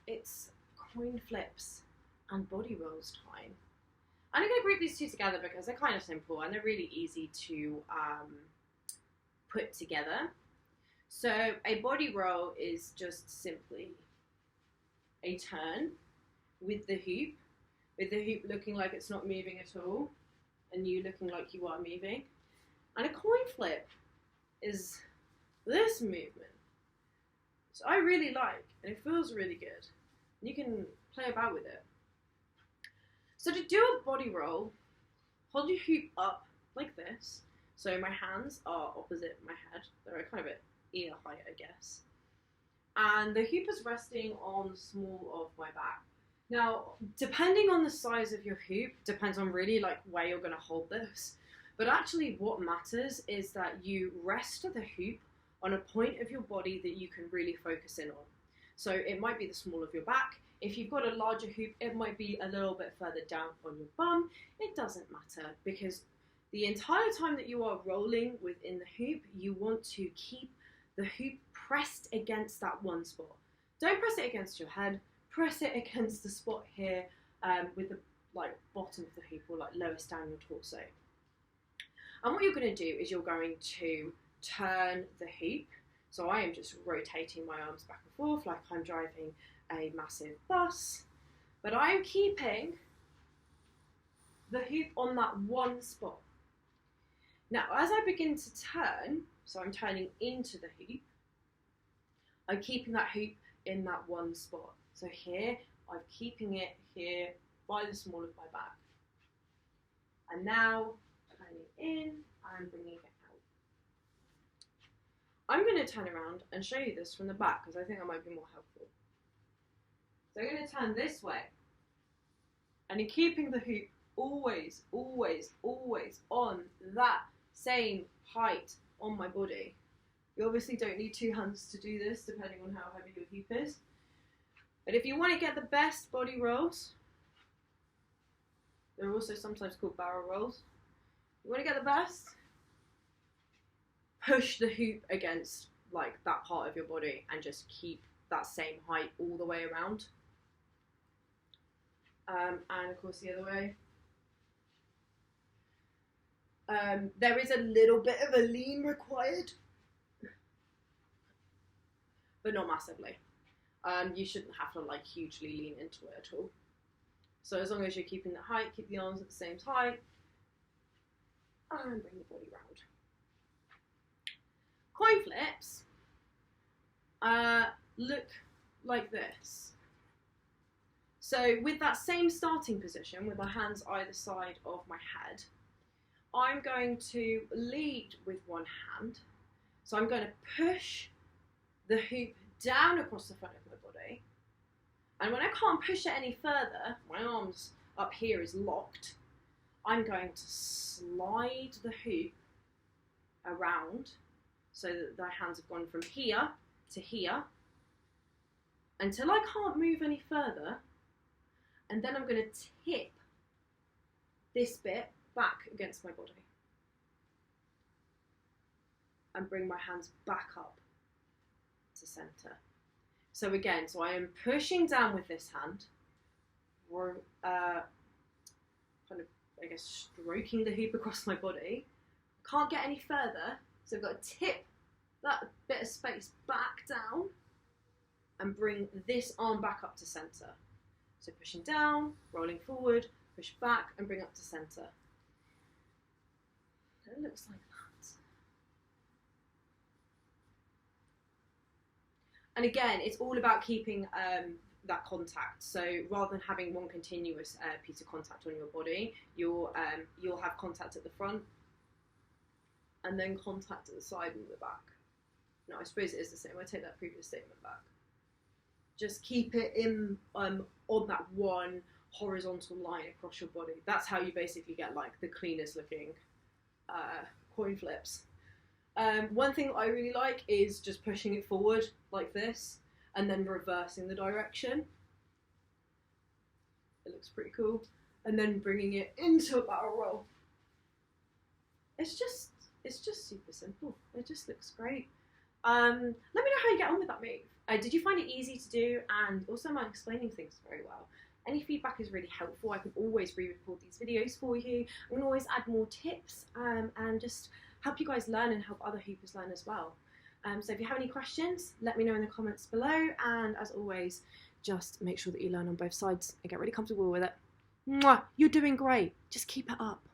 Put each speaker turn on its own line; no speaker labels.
It's coin flips and body rolls time. And I'm going to group these two together because they're kind of simple and they're really easy to put together. So a body roll is just simply a turn with the hoop looking like it's not moving at all, and you looking like you are moving. And a coin flip is this movement. So I really like, and it feels really good. You can play about with it. So to do a body roll, hold your hoop up like this. So my hands are opposite my head. They're kind of at ear height, I guess. And the hoop is resting on the small of my back. Now, depending on the size of your hoop, depends on really like where you're going to hold this. But actually what matters is that you rest the hoop on a point of your body that you can really focus in on. So it might be the small of your back. If you've got a larger hoop, it might be a little bit further down on your bum. It doesn't matter, because the entire time that you are rolling within the hoop, you want to keep the hoop pressed against that one spot. Don't press it against your head, press it against the spot here with the bottom of the hoop, or like lowest down your torso. And what you're going to do is you're going to turn the hoop. So I am just rotating my arms back and forth like I'm driving a massive bus, but I am keeping the hoop on that one spot. Now, as I begin to turn, so I'm turning into the hoop, I'm keeping that hoop in that one spot. So here, I'm keeping it here by the small of my back. And now, turning in and bringing it out. I'm going to turn around and show you this from the back, because I think that might be more helpful. So I'm going to turn this way. And in keeping the hoop always, always, always on that same height on my body. You obviously don't need two hands to do this, depending on how heavy your hoop is. But if you want to get the best body rolls, they're also sometimes called barrel rolls. You want to get the best? Push the hoop against like that part of your body and just keep that same height all the way around. And of course the other way. There is a little bit of a lean required, but not massively. You shouldn't have to like hugely lean into it at all. So as long as you're keeping the height, keep the arms at the same height, and bring the body round. Coin flips look like this. So with that same starting position, with my hands either side of my head, I'm going to lead with one hand. So I'm going to push the hoop down across the front of my body. And when I can't push it any further, my arms up here is locked, I'm going to slide the hoop around so that the hands have gone from here to here until I can't move any further. And then I'm going to tip this bit back against my body and bring my hands back up to center. So again, so I am pushing down with this hand, or kind of, I guess, stroking the hoop across my body. Can't get any further, so I've got to tip that bit of space back down and bring this arm back up to center. So pushing down, rolling forward, push back and bring up to center. It looks like that. And again, it's all about keeping that contact. So rather than having one continuous piece of contact on your body, you'll have contact at the front and then contact at the side and the back. No, I suppose it is the same. I take that previous statement back. Just keep it in on that one horizontal line across your body. That's how you basically get like the cleanest looking coin flips. One thing I really like is just pushing it forward like this and then reversing the direction. It looks pretty cool. And then bringing it into a barrel roll. It's just super simple. It just looks great. Let me know how you get on with that move. Did you find it easy to do? And also, am I explaining things very well? Any feedback is really helpful. I can always re-record these videos for you. I can always add more tips and just help you guys learn and help other hoopers learn as well. So if you have any questions, let me know in the comments below. And as always, just make sure that you learn on both sides and get really comfortable with it. Mwah! You're doing great. Just keep it up.